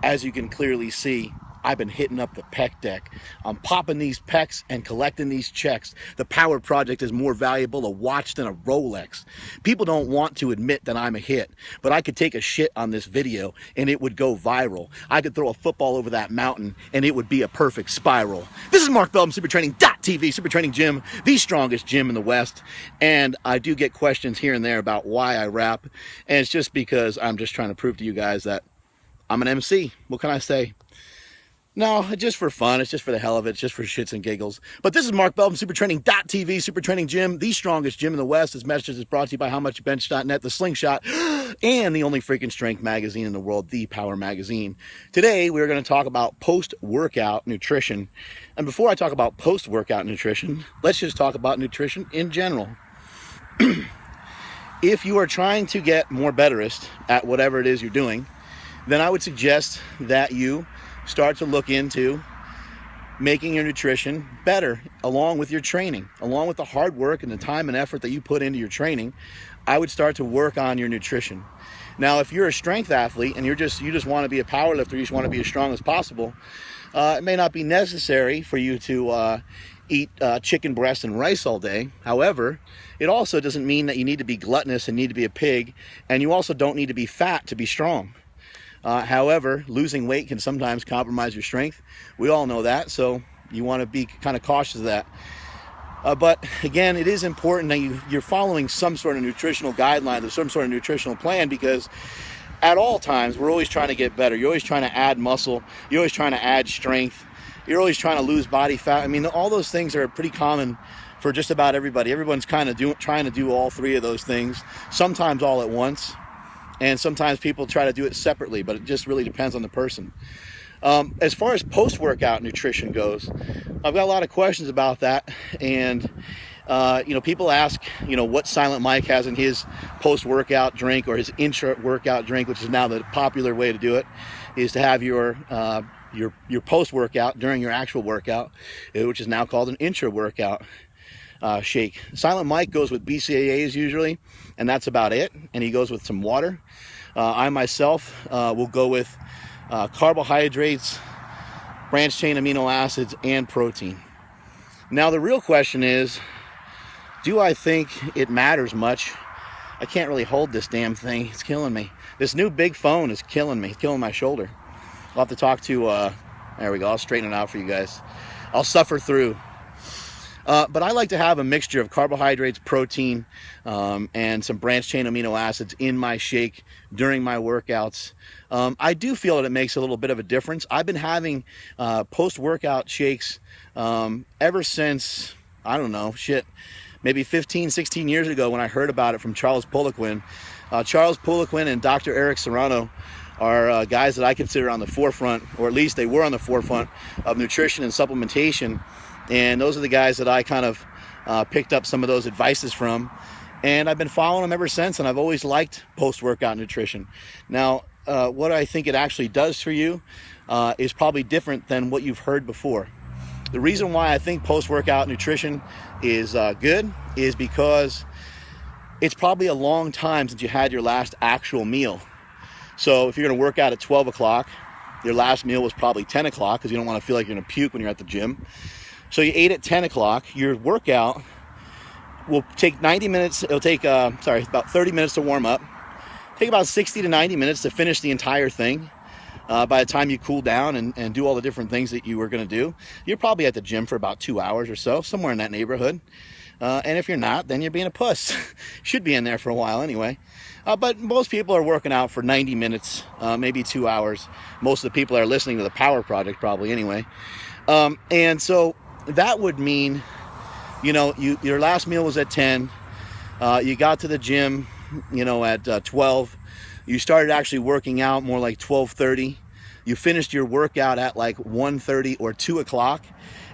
as you can clearly see, I've been hitting up the pec deck. I'm popping these pecs and collecting these checks. The Power Project is more valuable a watch than a Rolex. People don't want to admit that I'm a hit, but I could take a shit on this video and it would go viral. I could throw a football over that mountain and it would be a perfect spiral. This is Mark Bell from SuperTraining.tv, Super Training Gym, the strongest gym in the West. And I do get questions here and there about why I rap. And it's just because I'm just trying to prove to you guys that I'm an MC. What can I say? No, it's just for fun. It's just for the hell of it. It's just for shits and giggles. But this is Mark Bell from SuperTraining.tv, Super Training Gym, the strongest gym in the West. This message is brought to you by HowMuchBench.net, The Slingshot, and the only freaking strength magazine in the world, The Power Magazine. Today, we're going to talk about post-workout nutrition. And before I talk about post-workout nutrition, let's just talk about nutrition in general. If you are trying to get more betterist at whatever it is you're doing, then I would suggest that you start to look into making your nutrition better along with your training, along with the hard work and the time and effort that you put into your training. I would start to work on your nutrition. Now, if you're a strength athlete and you just want to be a power lifter, you just want to be as strong as possible, it may not be necessary for you to eat chicken breast and rice all day. However, it also doesn't mean that you need to be gluttonous and need to be a pig, and you also don't need to be fat to be strong. However, losing weight can sometimes compromise your strength. We all know that, so you want to be kind of cautious of that. But again, it is important that you're following some sort of nutritional guidelines or some sort of nutritional plan, because at all times, we're always trying to get better. You're always trying to add muscle. You're always trying to add strength. You're always trying to lose body fat. I mean, all those things are pretty common for just about everybody. Everyone's kind of trying to do all three of those things, sometimes all at once. And sometimes people try to do it separately, but it just really depends on the person. As far as post-workout nutrition goes, I've got a lot of questions about that. And, people ask, what Silent Mike has in his post-workout drink or his intra-workout drink, which is now the popular way to do it, is to have your post-workout during your actual workout, which is now called an intra-workout shake. Silent Mike goes with BCAAs usually, and that's about it. And he goes with some water. I myself will go with carbohydrates, branched chain amino acids, and protein. Now the real question is, do I think it matters much? I can't really hold this damn thing. It's killing me. This new big phone is killing me. It's killing my shoulder. I'll have to talk to, there we go. I'll straighten it out for you guys. I'll suffer through. But I like to have a mixture of carbohydrates, protein, and some branched chain amino acids in my shake during my workouts. I do feel that it makes a little bit of a difference. I've been having post-workout shakes ever since, I don't know, maybe 15, 16 years ago when I heard about it from Charles Poliquin. Charles Poliquin and Dr. Eric Serrano are guys that I consider on the forefront, or at least they were on the forefront of nutrition and supplementation. And those are the guys that I kind of picked up some of those advices from. And I've been following them ever since, and I've always liked post-workout nutrition. Now, what I think it actually does for you is probably different than what you've heard before. The reason why I think post-workout nutrition is good is because it's probably a long time since you had your last actual meal. So if you're going to work out at 12 o'clock, your last meal was probably 10 o'clock because you don't want to feel like you're going to puke when you're at the gym. So you ate at 10 o'clock. Your workout will take 90 minutes. It'll take, about 30 minutes to warm up. Take about 60 to 90 minutes to finish the entire thing. By the time you cool down and do all the different things that you were going to do, you're probably at the gym for about 2 hours or so, somewhere in that neighborhood. And if you're not, then you're being a puss. Should be in there for a while anyway. But most people are working out for 90 minutes, maybe 2 hours. Most of the people are listening to the Power Project probably anyway. And so that would mean, your last meal was at 10. You got to the gym, at 12. You started actually working out more like 12:30. You finished your workout at like 1:30 or 2 o'clock.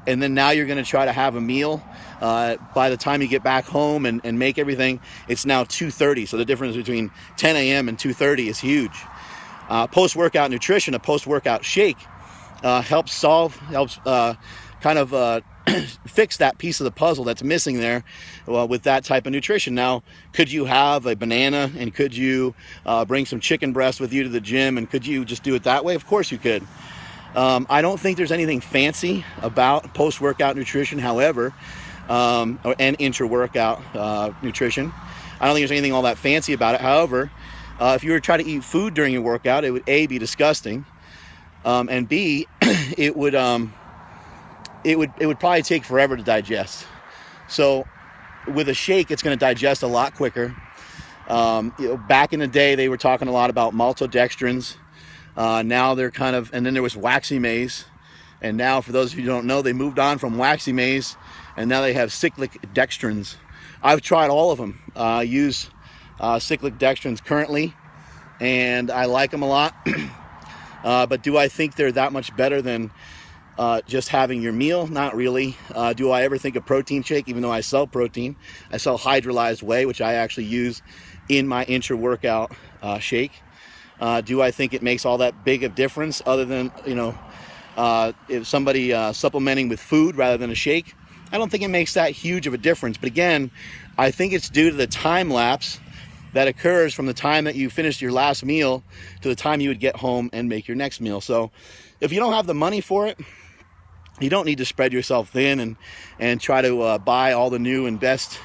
And then now you're going to try to have a meal. By the time you get back home and make everything, it's now 2:30. So the difference between 10 a.m. and 2:30 is huge. Post-workout nutrition, a post-workout shake, helps fix that piece of the puzzle that's missing there with that type of nutrition. Now, could you have a banana, and could you bring some chicken breast with you to the gym, and could you just do it that way? Of course you could. I don't think there's anything fancy about post-workout nutrition, however, and intra-workout nutrition. I don't think there's anything all that fancy about it. However, if you were to try to eat food during your workout, it would A, be disgusting, and B, it would probably take forever to digest. So with a shake, it's going to digest a lot quicker. Back in the day, they were talking a lot about maltodextrins. Now they're kind of, and then there was waxy maize. And now, for those of you who don't know, they moved on from waxy maize, and now they have cyclic dextrins. I've tried all of them. I use cyclic dextrins currently, and I like them a lot. But do I think they're that much better than just having your meal? Not really. Do I ever think a protein shake, even though I sell protein? I sell hydrolyzed whey, which I actually use in my intra-workout shake. Do I think it makes all that big of difference, other than, if somebody supplementing with food rather than a shake? I don't think it makes that huge of a difference. But again, I think it's due to the time lapse that occurs from the time that you finished your last meal to the time you would get home and make your next meal. So if you don't have the money for it, you don't need to spread yourself thin and try to buy all the new and best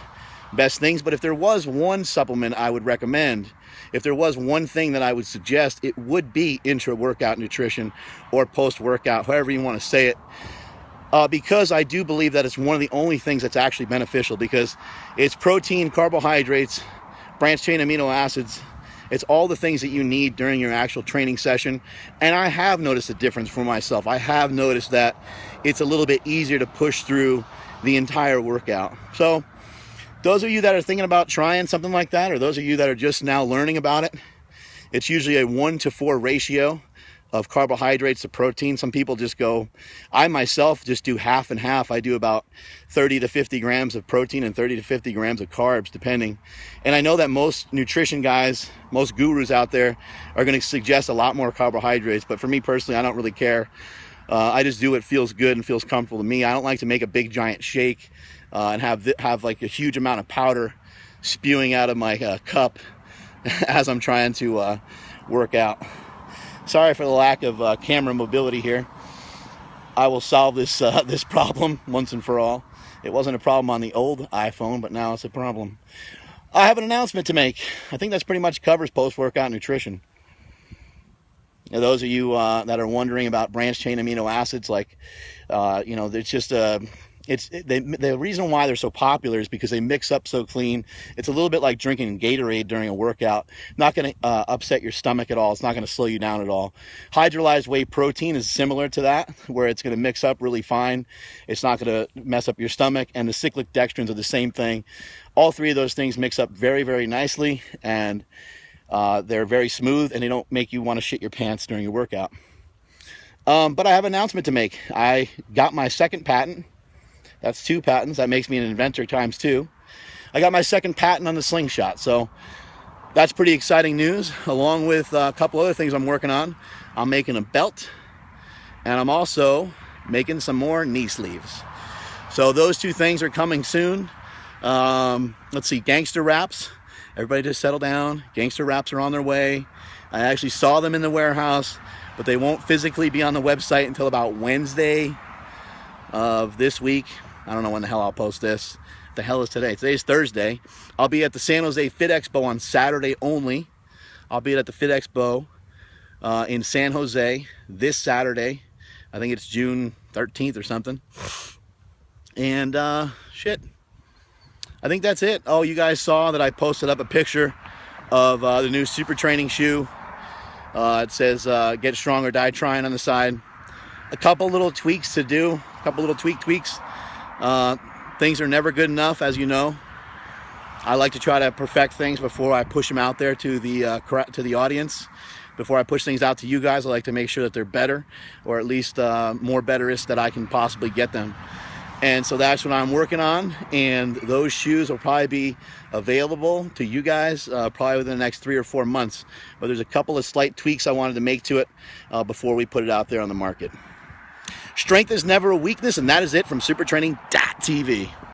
things. But if there was one supplement I would recommend, if there was one thing that I would suggest, it would be intra-workout nutrition, or post-workout, however you want to say it. Because I do believe that it's one of the only things that's actually beneficial, because it's protein, carbohydrates, branched chain amino acids. It's all the things that you need during your actual training session. And I have noticed a difference for myself. I have noticed that it's a little bit easier to push through the entire workout. So those of you that are thinking about trying something like that, or those of you that are just now learning about it, it's usually a 1-to-4 ratio of carbohydrates to protein. Some people just go, I myself just do half and half. I do about 30 to 50 grams of protein and 30 to 50 grams of carbs, depending. And I know that most nutrition guys, most gurus out there, are going to suggest a lot more carbohydrates. But for me personally, I don't really care. I just do what feels good and feels comfortable to me. I don't like to make a big giant shake and have like a huge amount of powder spewing out of my cup as I'm trying to work out. Sorry for the lack of camera mobility here. I will solve this this problem once and for all. It wasn't a problem on the old iPhone, but now it's a problem. I have an announcement to make. I think that's pretty much covers post-workout nutrition. Now, those of you that are wondering about branched chain amino acids, like, it's just the reason why they're so popular is because they mix up so clean. It's a little bit like drinking Gatorade during a workout. Not going to upset your stomach at all. It's not going to slow you down at all. Hydrolyzed whey protein is similar to that, where it's going to mix up really fine. It's not going to mess up your stomach. And the cyclic dextrins are the same thing. All three of those things mix up very, very nicely, and they're very smooth, and they don't make you want to shit your pants during your workout. But I have an announcement to make. I got my second patent. That's 2 patents. That makes me an inventor times 2. I got my second patent on the slingshot. So that's pretty exciting news, along with a couple other things I'm working on. I'm making a belt, and I'm also making some more knee sleeves. So those 2 things are coming soon. Let's see, Gangster Raps. Everybody just settle down. Gangster Raps are on their way. I actually saw them in the warehouse, but they won't physically be on the website until about Wednesday of this week. I don't know when the hell I'll post this. The hell is today? Today's Thursday. I'll be at the San Jose Fit Expo on Saturday only. I'll be at the Fit Expo in San Jose this Saturday. I think it's June 13th or something. And shit, I think that's it. Oh, you guys saw that I posted up a picture of the new super training shoe. It says get strong or die trying on the side. A couple little tweaks to do, a couple little tweaks. Things are never good enough, as you know. I like to try to perfect things before I push them out there to the audience. Before I push things out to you guys, I like to make sure that they're better, or at least more betterest that I can possibly get them. And so that's what I'm working on, and those shoes will probably be available to you guys probably within the next 3 or 4 months. But there's a couple of slight tweaks I wanted to make to it before we put it out there on the market. Strength is never a weakness, and that is it from supertraining.tv.